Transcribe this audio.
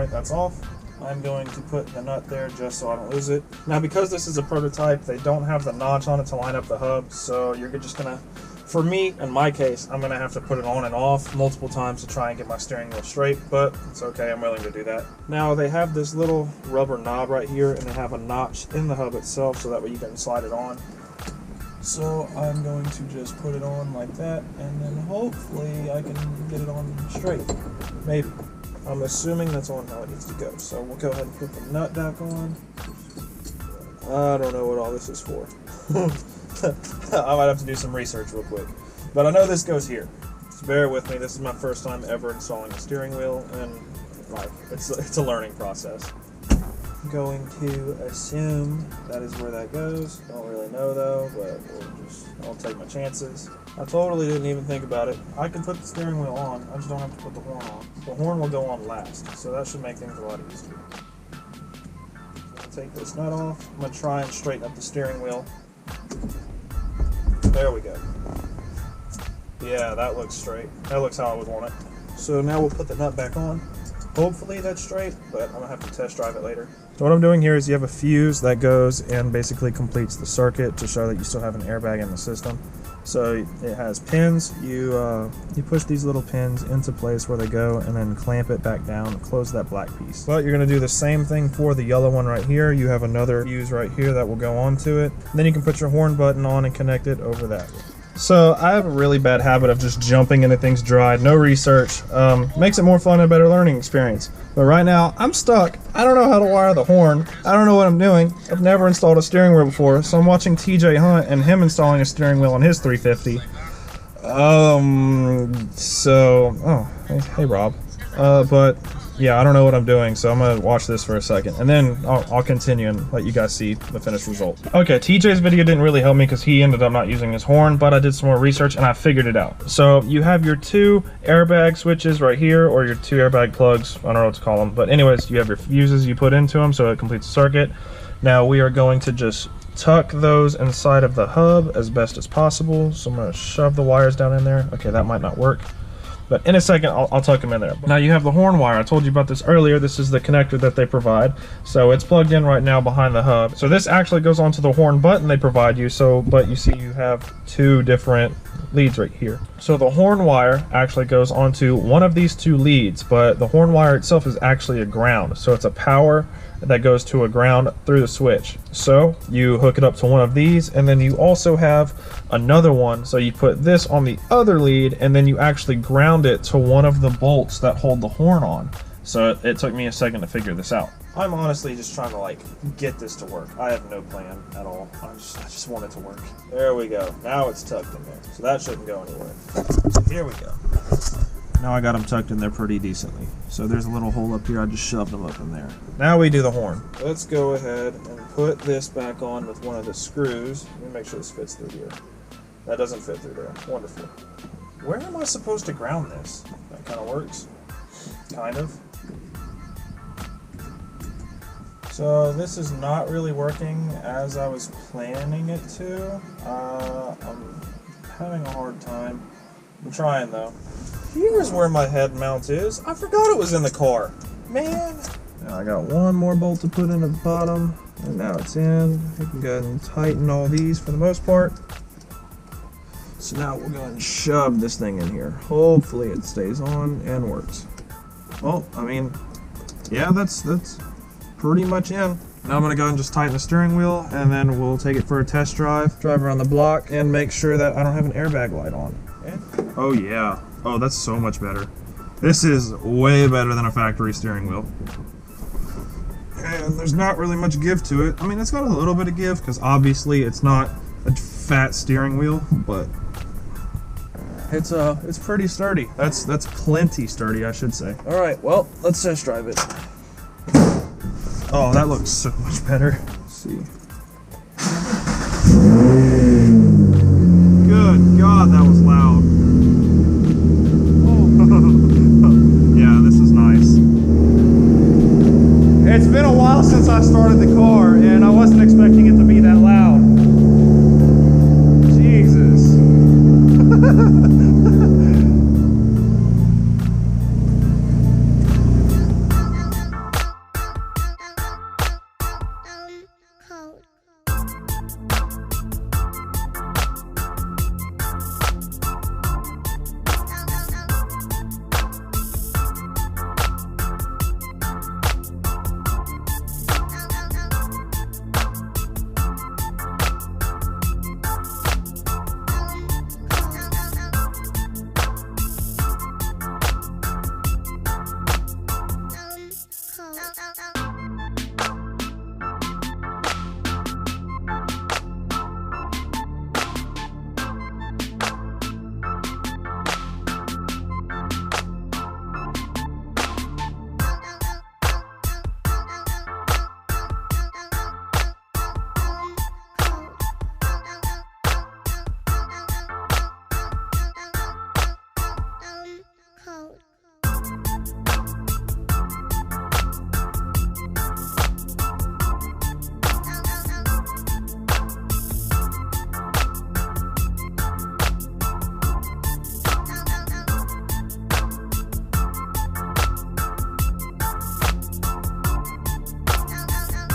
Alright, that's off. I'm going to put the nut there just so I don't lose it. Now, because this is a prototype, they don't have the notch on it to line up the hub, so you're just gonna, for me, in my case, I'm gonna have to put it on and off multiple times to try and get my steering wheel straight, but it's okay, I'm willing to do that. Now, they have this little rubber knob right here, and they have a notch in the hub itself, so that way you can slide it on. So I'm going to just put it on like that, and then hopefully I can get it on straight. Maybe. I'm assuming that's on how it needs to go. So we'll go ahead and put the nut back on. I don't know what all this is for. I might have to do some research real quick. But I know this goes here. So bear with me. This is my first time ever installing a steering wheel, and like it's a learning process. I'm going to assume that is where that goes. Don't really know though, but I'll take my chances. I totally didn't even think about it. I can put the steering wheel on, I just don't have to put the horn on. The horn will go on last, so that should make things a lot easier. I'll take this nut off. I'm gonna try and straighten up the steering wheel. There we go. Yeah, that looks straight. That looks how I would want it. So now we'll put the nut back on. Hopefully that's straight, but I'm gonna have to test drive it later. So what I'm doing here is you have a fuse that goes and basically completes the circuit to show that you still have an airbag in the system. So it has pins. You push these little pins into place where they go, and then clamp it back down and close that black piece. But you're gonna do the same thing for the yellow one right here. You have another fuse right here that will go onto it. Then you can put your horn button on and connect it over that. So I have a really bad habit of just jumping into things dry, no research. Makes it more fun and a better learning experience. But right now, I'm stuck. I don't know how to wire the horn. I don't know what I'm doing. I've never installed a steering wheel before, so I'm watching TJ Hunt and him installing a steering wheel on his 350. Hey Rob. But yeah, I don't know what I'm doing, so I'm gonna watch this for a second, and then I'll continue and let you guys see the finished result. Okay, TJ's video didn't really help me because he ended up not using his horn, but I did some more research and I figured it out. So you have your two airbag switches right here, or your two airbag plugs, I don't know what to call them, but anyways, you have your fuses you put into them so it completes the circuit. Now we are going to just tuck those inside of the hub as best as possible. So I'm gonna shove the wires down in there. Okay, that might not work, but in a second, I'll tuck them in there. Now you have the horn wire. I told you about this earlier. This is the connector that they provide. So it's plugged in right now behind the hub. So this actually goes onto the horn button they provide you. But you see you have two different leads right here. So the horn wire actually goes onto one of these two leads, but the horn wire itself is actually a ground. So it's a power that goes to a ground through the switch. So you hook it up to one of these, and then you also have another one. So you put this on the other lead, and then you actually ground it to one of the bolts that hold the horn on. So it took me a second to figure this out. I'm honestly just trying to get this to work. I have no plan at all. I just want it to work. There we go. Now it's tucked in there. So that shouldn't go anywhere. So here we go. Now I got them tucked in there pretty decently. So there's a little hole up here. I just shoved them up in there. Now we do the horn. Let's go ahead and put this back on with one of the screws. Let me make sure this fits through here. That doesn't fit through there. Wonderful. Where am I supposed to ground this? That kind of works. Kind of. So this is not really working as I was planning it to. I'm having a hard time. I'm trying though. Here's where my head mount is. I forgot it was in the car. Man. Now I got one more bolt to put in at the bottom, and now it's in. We can go ahead and tighten all these for the most part. So now we'll go ahead and shove this thing in here. Hopefully it stays on and works. Well, I mean, yeah, that's pretty much in. Now I'm gonna go ahead and just tighten the steering wheel, and then we'll take it for a test drive around the block, and make sure that I don't have an airbag light on. And, oh yeah. Oh, that's so much better. This is way better than a factory steering wheel. And there's not really much give to it. I mean, it's got a little bit of give, because obviously it's not a fat steering wheel, but it's pretty sturdy. That's plenty sturdy, I should say. All right, well, let's test drive it. Oh, that looks so much better. Let's see. Good God, that was loud. Yeah, this is nice. It's been a while since I started the car, and I wasn't expecting it to be that loud. Jesus.